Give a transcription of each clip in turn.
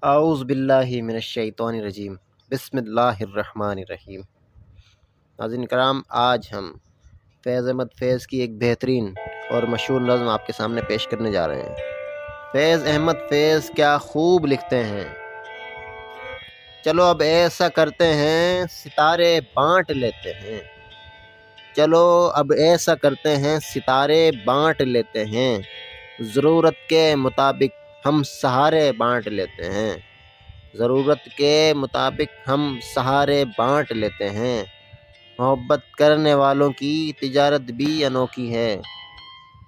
اعوذ باللہ من الشیطان الرجیم بسم اللہ الرحمن الرحیم۔ ناظرین کرام، آج ہم فیض احمد فیض کی ایک بہترین اور مشہور نظم آپ کے سامنے پیش کرنے جا رہے ہیں۔ فیض احمد فیض کیا خوب لکھتے ہیں، چلو اب ایسا کرتے ہیں ستارے بانٹ لیتے ہیں، چلو اب ایسا کرتے ہیں ستارے بانٹ لیتے ہیں، ضرورت کے مطابق ہم سہارے بانٹ لیتے ہیں، ضرورت کے مطابق ہم سہارے بانٹ لیتے ہیں۔ محبت کرنے والوں کی تجارت بھی انوکھی ہے،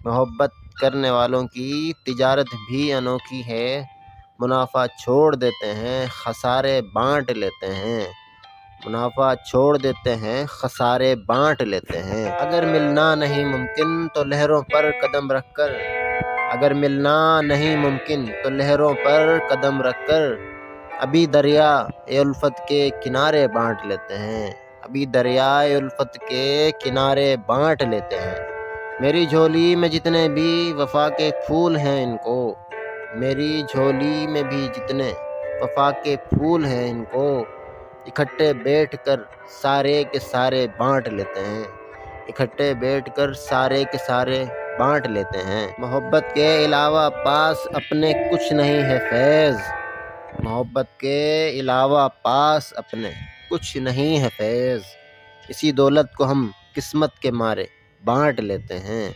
محبت کرنے والوں کی تجارت بھی انوکھی ہے، منافع چھوڑ دیتے ہیں خسارے بانٹ لیتے ہیں، منافع چھوڑ دیتے ہیں خسارے بانٹ لیتے ہیں۔ اگر ملنا نہیں ممکن تو لہروں پر قدم رکھ کر، اگر ملنا نہیں ممکن تو لہروں پر قدم رکھ کر ابھی دریائے الفت کے کنارے بانٹ لیتے ہیں، ابھی دریائے الفت کے کنارے بانٹ لیتے ہیں۔ میری جھولی میں جتنے بھی وفا کے پھول ہیں ان کو، میری جھولی میں بھی جتنے وفا کے پھول ہیں ان کو اکٹھے بیٹھ کر سارے کے سارے بانٹ لیتے ہیں، اکٹھے بیٹھ کر سارے کے سارے بانٹ لیتے ہیں۔ محبت کے علاوہ پاس اپنے کچھ نہیں ہے فیض، محبت کے علاوہ پاس اپنے کچھ نہیں ہے فیض، اسی دولت کو ہم قسمت کے مارے بانٹ لیتے ہیں،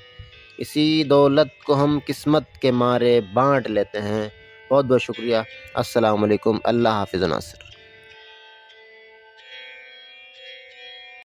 اسی دولت کو ہم قسمت کے مارے بانٹ لیتے ہیں۔ بہت بہت شکریہ۔ السلام علیکم۔ اللہ حافظ ناصر۔